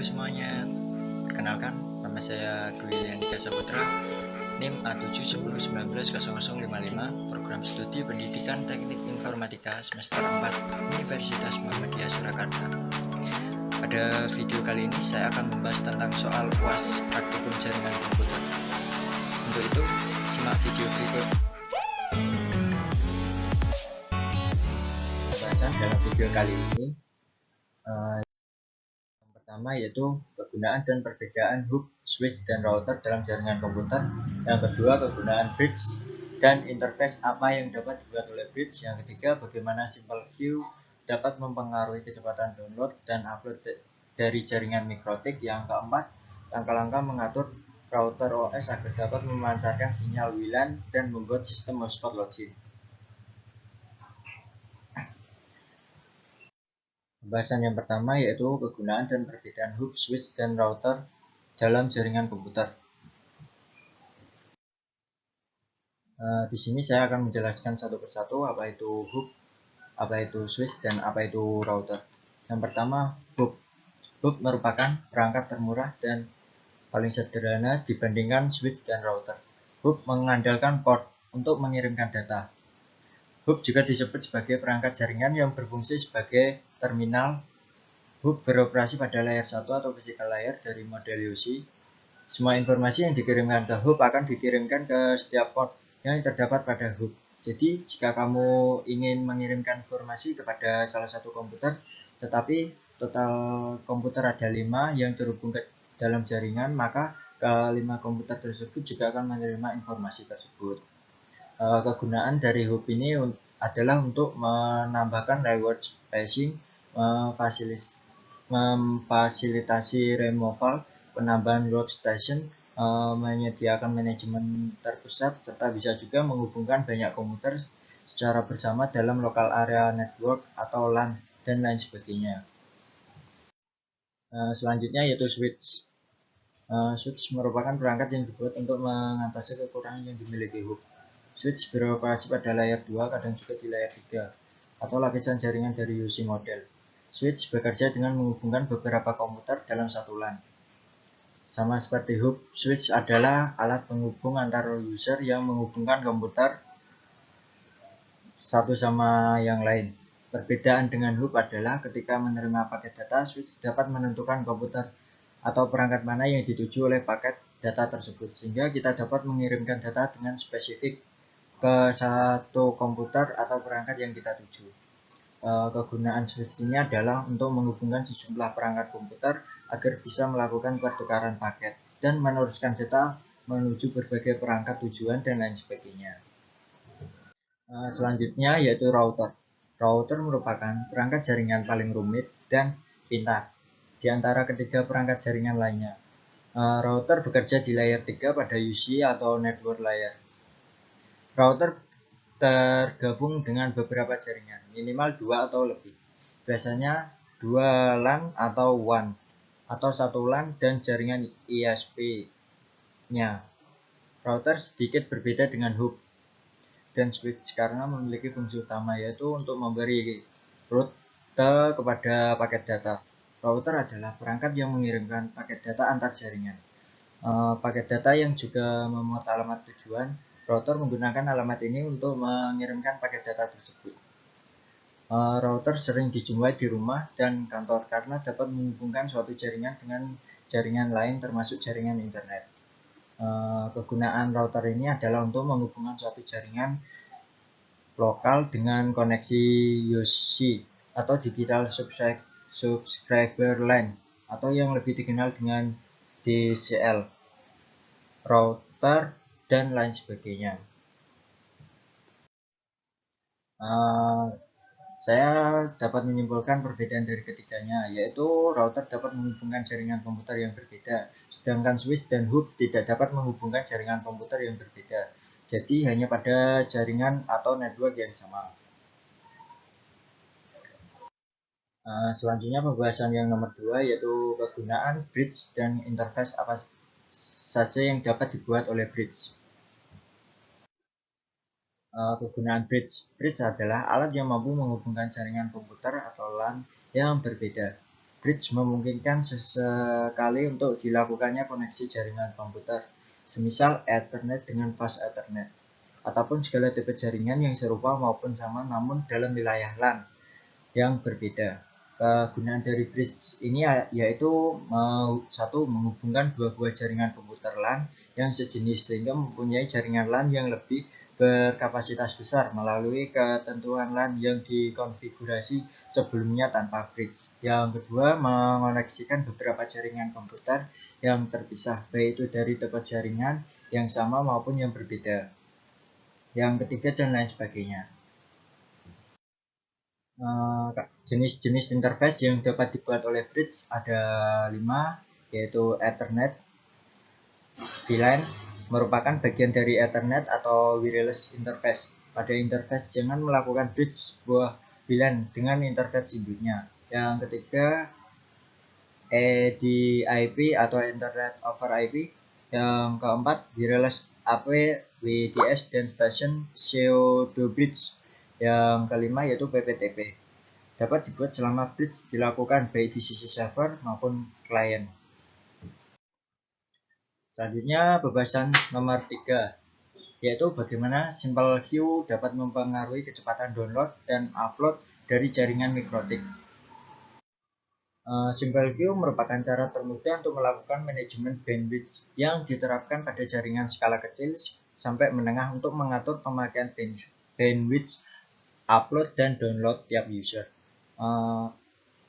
semuanya, perkenalkan nama saya Dwi Andika Saputra, NIM A710190055, Program Studi Pendidikan Teknik Informatika semester 4 Universitas Muhammadiyah Surakarta. Pada video kali ini saya akan membahas tentang soal UAS praktikum jaringan komputer. Untuk itu, simak video berikut. Pembahasan dalam video kali ini pertama yaitu kegunaan dan perbedaan hub, switch, dan router dalam jaringan komputer. Yang kedua, kegunaan bridge dan interface apa yang dapat dibuat oleh bridge. Yang ketiga, bagaimana simple queue dapat mempengaruhi kecepatan download dan upload dari jaringan mikrotik. Yang keempat, langkah-langkah mengatur router OS agar dapat memancarkan sinyal WLAN dan membuat sistem hotspot login. Pembahasan yang pertama yaitu kegunaan dan perbedaan hub, switch, dan router dalam jaringan komputer. Di sini saya akan menjelaskan satu persatu apa itu hub, apa itu switch, dan apa itu router. Yang pertama, hub. Hub merupakan perangkat termurah dan paling sederhana dibandingkan switch dan router. Hub mengandalkan port untuk mengirimkan data. Hub juga disebut sebagai perangkat jaringan yang berfungsi sebagai terminal. Hub beroperasi pada layer 1 atau physical layer dari model UC. Semua informasi yang dikirimkan ke hub akan dikirimkan ke setiap port yang terdapat pada hub. Jadi, jika kamu ingin mengirimkan informasi kepada salah satu komputer, tetapi total komputer ada 5 yang terhubung ke dalam jaringan, maka ke-5 komputer tersebut juga akan menerima informasi tersebut. Kegunaan dari hub ini adalah untuk menambahkan reward spacing, memfasilitasi removal, penambahan workstation, menyediakan manajemen terpusat, serta bisa juga menghubungkan banyak komputer secara bersama dalam local area network atau LAN, dan lain sebagainya. Selanjutnya yaitu switch. Switch merupakan perangkat yang dibuat untuk mengatasi kekurangan yang dimiliki hub. Switch beroperasi pada layer 2, kadang juga di layer 3, atau lapisan jaringan dari UC model. Switch bekerja dengan menghubungkan beberapa komputer dalam satu LAN. Sama seperti hub, switch adalah alat penghubung antar user yang menghubungkan komputer satu sama yang lain. Perbedaan dengan hub adalah ketika menerima paket data, switch dapat menentukan komputer atau perangkat mana yang dituju oleh paket data tersebut, sehingga kita dapat mengirimkan data dengan spesifik ke satu komputer atau perangkat yang kita tuju. Kegunaan switch ini adalah untuk menghubungkan sejumlah perangkat komputer agar bisa melakukan pertukaran paket dan meneruskan data menuju berbagai perangkat tujuan dan lain sebagainya. Selanjutnya yaitu router. Router merupakan perangkat jaringan paling rumit dan pintar di antara ketiga perangkat jaringan lainnya. Router bekerja di layer 3 pada UC atau network layer. Router tergabung dengan beberapa jaringan, minimal 2 atau lebih. Biasanya 2 LAN atau WAN, atau 1 LAN dan jaringan ISP-nya. Router sedikit berbeda dengan hub dan switch karena memiliki fungsi utama, yaitu untuk memberi rute kepada paket data. Router adalah perangkat yang mengirimkan paket data antar jaringan. Paket data yang juga memuat alamat tujuan. Router menggunakan alamat ini untuk mengirimkan paket data tersebut. Router sering dijumpai di rumah dan kantor karena dapat menghubungkan suatu jaringan dengan jaringan lain termasuk jaringan internet. Kegunaan router ini adalah untuk menghubungkan suatu jaringan lokal dengan koneksi UC atau Digital Subscriber Line, atau yang lebih dikenal dengan DCL, router, dan lain sebagainya. Saya dapat menyimpulkan perbedaan dari ketiganya, yaitu router dapat menghubungkan jaringan komputer yang berbeda, sedangkan switch dan hub tidak dapat menghubungkan jaringan komputer yang berbeda. Jadi hanya pada jaringan atau network yang sama. Selanjutnya pembahasan yang nomor 2 yaitu kegunaan bridge dan interface apa saja yang dapat dibuat oleh bridge. Kegunaan bridge adalah alat yang mampu menghubungkan jaringan komputer atau LAN yang berbeda. bridge memungkinkan sesekali untuk dilakukannya koneksi jaringan komputer, semisal Ethernet dengan fast Ethernet, ataupun segala tipe jaringan yang serupa maupun sama namun dalam wilayah LAN yang berbeda. Kegunaan dari bridge ini yaitu satu, menghubungkan dua buah jaringan komputer LAN yang sejenis sehingga mempunyai jaringan LAN yang lebih berkapasitas besar melalui ketentuan LAN yang dikonfigurasi sebelumnya tanpa bridge. Yang kedua, mengoneksikan beberapa jaringan komputer yang terpisah, baik itu dari tipe jaringan yang sama maupun yang berbeda. Yang ketiga, dan lain sebagainya. Jenis-jenis interface yang dapat dibuat oleh bridge ada 5, yaitu Ethernet. VLAN merupakan bagian dari Ethernet atau wireless interface. Pada interface jangan melakukan bridge sebuah VLAN dengan interface induknya. Yang ketiga, EDIP atau Internet over IP. Yang keempat, wireless AP, WDS, dan station pseudo bridge. Yang kelima yaitu PPTP. Dapat dibuat selama bridge dilakukan baik di sisi server maupun klien. Selanjutnya pembahasan nomor 3, yaitu bagaimana Simple Queue dapat mempengaruhi kecepatan download dan upload dari jaringan mikrotik. Simple Queue merupakan cara termudah untuk melakukan manajemen bandwidth yang diterapkan pada jaringan skala kecil sampai menengah untuk mengatur pemakaian bandwidth, upload dan download tiap user.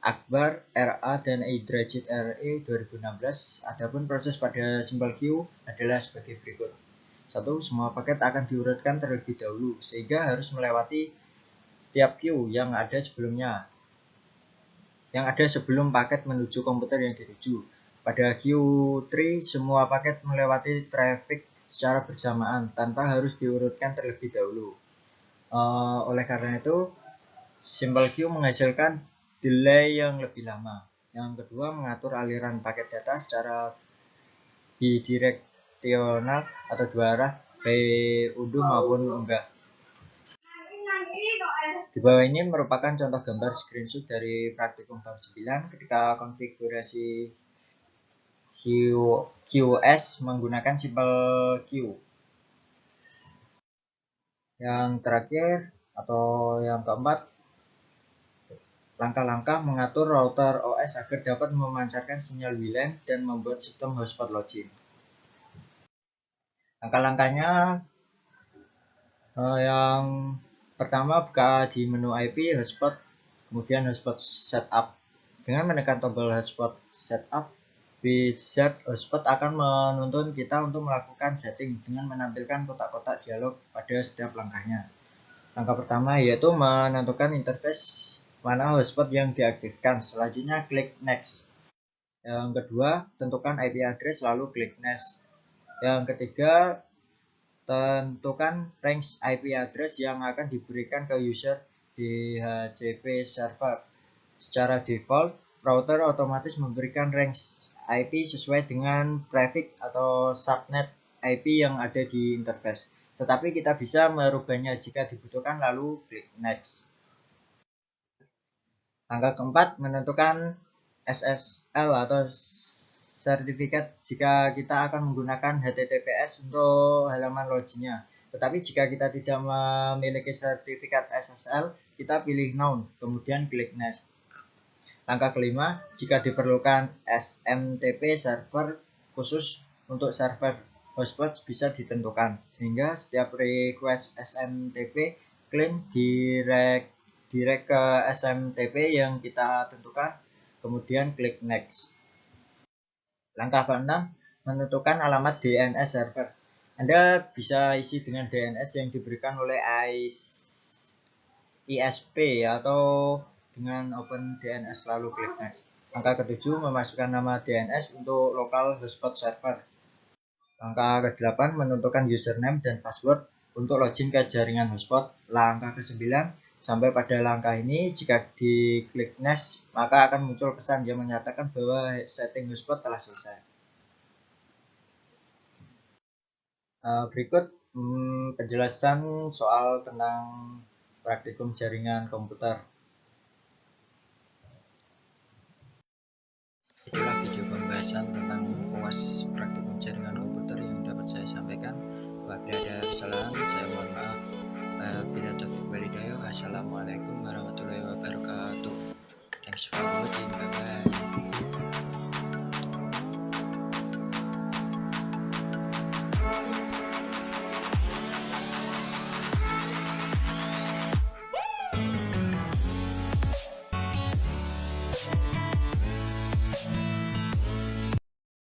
Akbar, RA, dan Idrajit RE 2016. Adapun proses pada Simple Queue adalah sebagai berikut. 1. Semua paket akan diurutkan terlebih dahulu sehingga harus melewati setiap queue yang ada sebelum paket menuju komputer yang dituju. Pada Q3, semua paket melewati traffic secara bersamaan tanpa harus diurutkan terlebih dahulu. Oleh karena itu, Simple Queue menghasilkan delay yang lebih lama. Yang kedua, mengatur aliran paket data secara bidireksional atau dua arah, baik unduh maupun unggah. Di bawah ini merupakan contoh gambar screenshot dari praktikum bab 9 ketika konfigurasi QoS menggunakan Simple Queue. Yang terakhir atau yang keempat, langkah-langkah mengatur router OS agar dapat memancarkan sinyal WLAN dan membuat sistem hotspot login. Langkah-langkahnya, yang pertama, buka di menu IP hotspot, kemudian hotspot setup. Dengan menekan tombol hotspot setup, wizard hotspot akan menuntun kita untuk melakukan setting dengan menampilkan kotak-kotak dialog pada setiap langkahnya. Langkah pertama yaitu menentukan interface mana hotspot yang diaktifkan. Selanjutnya klik next. Yang kedua, tentukan IP address lalu klik next. Yang ketiga, tentukan range IP address yang akan diberikan ke user di DHCP server. Secara default, router otomatis memberikan range IP sesuai dengan prefix atau subnet IP yang ada di interface. Tetapi kita bisa merubahnya jika dibutuhkan lalu klik next. Langkah keempat, menentukan SSL atau sertifikat jika kita akan menggunakan HTTPS untuk halaman loginnya. Tetapi jika kita tidak memiliki sertifikat SSL, kita pilih none, kemudian klik next. Langkah kelima, jika diperlukan SMTP server khusus untuk server hotspot bisa ditentukan, sehingga setiap request SMTP klaim direct ke SMTP yang kita tentukan, kemudian klik next. Langkah ke-6, menentukan alamat DNS server. Anda bisa isi dengan DNS yang diberikan oleh ISP atau dengan OpenDNS lalu klik next. Langkah ke-7, memasukkan nama DNS untuk local hotspot server. Langkah ke-8, menentukan username dan password untuk login ke jaringan hotspot. Langkah ke-9, sampai pada langkah ini, jika diklik next, maka akan muncul pesan yang menyatakan bahwa setting hotspot telah selesai. Berikut penjelasan soal tentang praktikum jaringan komputer. pembahasan tentang UAS praktikum jaringan komputer yang dapat saya sampaikan. Apabila ada kesalahan, saya mohon maaf. Bila taufik walhidayah. Assalamualaikum warahmatullahi wabarakatuh. Thanks for watching. Bye bye.